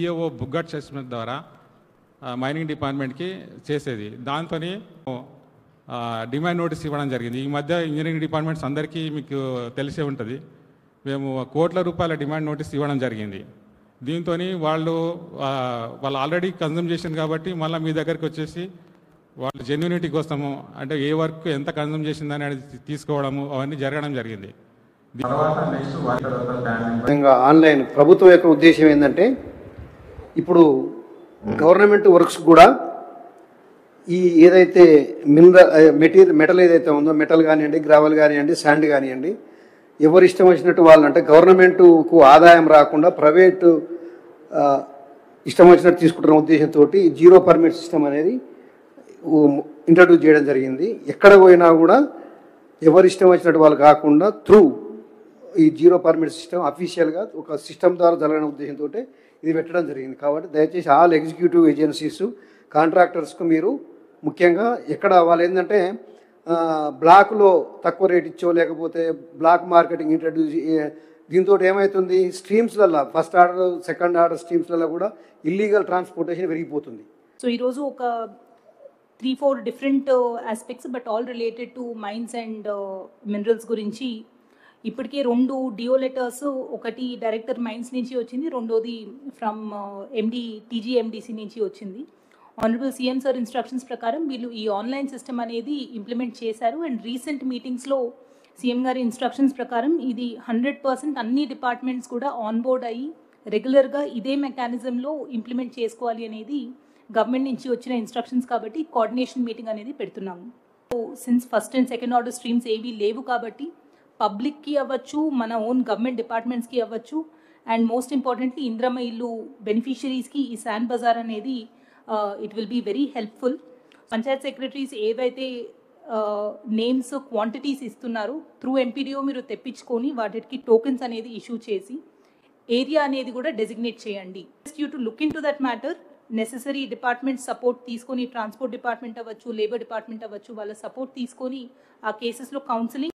EO బుగ్గట్ assessment ద్వారా mining డిపార్ట్మెంట్కి చేసేది. దాంతో డిమాండ్ నోటీస్ ఇవ్వడం జరిగింది. ఈ మధ్య ఇంజనీరింగ్ డిపార్ట్మెంట్స్ అందరికీ మీకు తెలిసే ఉంటుంది. మేము కోట్ల రూపాయల డిమాండ్ నోటీస్ ఇవ్వడం జరిగింది. దీంతో వాళ్ళు ఆల్రెడీ కన్జ్యూమ్ చేసింది కాబట్టి మళ్ళీ మీ దగ్గరికి వచ్చేసి వాళ్ళు జెన్యూనిటీ కోసము అంటే ఏ వర్క్ ఎంత కన్జ్యూమ్ చేసిందని అనేది తీసుకోవడము అవన్నీ జరగడం జరిగింది. ఆన్లైన్ ప్రభుత్వం యొక్క ఉద్దేశం ఏంటంటే ఇప్పుడు గవర్నమెంట్ వర్క్స్ కూడా ఈ ఏదైతే మెటల్ ఏదైతే ఉందో మెటల్ కానివ్వండి, గ్రావెల్ కానివ్వండి, శాండ్ కానివ్వండి, ఎవరు ఇష్టం వచ్చినట్టు వాళ్ళు అంటే గవర్నమెంట్కు ఆదాయం రాకుండా ప్రైవేటు ఇష్టం వచ్చినట్టు తీసుకుంటున్న ఉద్దేశంతో జీరో పర్మిట్ సిస్టమ్ అనేది ఇంట్రడ్యూస్ చేయడం జరిగింది. ఎక్కడ పోయినా కూడా ఎవరు ఇష్టం వచ్చినట్టు వాళ్ళు కాకుండా త్రూ ఈ జీరో పర్మిట్ సిస్టమ్ అఫీషియల్గా ఒక సిస్టమ్ ద్వారా జరగడం ఉద్దేశంతో ఇది పెట్టడం జరిగింది. కాబట్టి దయచేసి ఆల్ ఎగ్జిక్యూటివ్ ఏజెన్సీస్ కాంట్రాక్టర్స్కు మీరు ముఖ్యంగా ఎక్కడ వాళ్ళు ఏంటంటే బ్లాక్లో తక్కువ రేట్ ఇచ్చో లేకపోతే బ్లాక్ మార్కెటింగ్ ఇంట్రడ్యూస్ దీంతో ఏమవుతుంది స్ట్రీమ్స్లలో ఫస్ట్ ఆర్డర్ సెకండ్ ఆర్డర్ స్ట్రీమ్స్లలో కూడా ఇల్లీగల్ ట్రాన్స్పోర్టేషన్ పెరిగిపోతుంది. సో ఈరోజు ఒక 3-4 different aspects but all related to mines and minerals గురించి ఇప్పటికే 2 డిఓ లెటర్స్, ఒకటి డైరెక్టర్ మైన్స్ నుంచి వచ్చింది, రెండోది ఫ్రమ్ టీజీఎండిసి నుంచి వచ్చింది. ఆనరబుల్ సీఎం సార్ ఇన్స్ట్రక్షన్స్ ప్రకారం వీళ్ళు ఈ ఆన్లైన్ సిస్టమ్ అనేది ఇంప్లిమెంట్ చేశారు. అండ్ రీసెంట్ మీటింగ్స్లో సీఎం గారి ఇన్స్ట్రక్షన్స్ ప్రకారం ఇది 100% అన్ని డిపార్ట్మెంట్స్ కూడా ఆన్ బోర్డ్ అయ్యి రెగ్యులర్గా ఇదే మెకానిజంలో ఇంప్లిమెంట్ చేసుకోవాలి అనేది గవర్నమెంట్ నుంచి వచ్చిన ఇన్స్ట్రక్షన్స్. కాబట్టి కోఆర్డినేషన్ మీటింగ్ అనేది పెడుతున్నాము. Since first and second order streams ఏవి లేవు కాబట్టి పబ్లిక్కి అవ్వచ్చు, మన ఓన్ గవర్నమెంట్ డిపార్ట్మెంట్స్కి అవ్వచ్చు, అండ్ మోస్ట్ ఇంపార్టెంట్లీ ఇంద్రమ్మ ఇల్లు బెనిఫిషరీస్కి ఈ శాండ్ బజార్ అనేది it will be very helpful. Panchayat secretaries ఏవైతే నేమ్స్ క్వాంటిటీస్ ఇస్తున్నారు త్రూ ఎంపీడీఓ మీరు తెప్పించుకొని వాటికి టోకెన్స్ అనేది ఇష్యూ చేసి ఏరియా అనేది కూడా డెసిగ్నేట్ చేయండి. You to look in to that matter necessary department support తీసుకొని ట్రాన్స్పోర్ట్ డిపార్ట్మెంట్ అవ్వచ్చు, లేబర్ డిపార్ట్మెంట్ అవ్వచ్చు, వాళ్ళ సపోర్ట్ తీసుకొని ఆ కేసెస్లో కౌన్సిలింగ్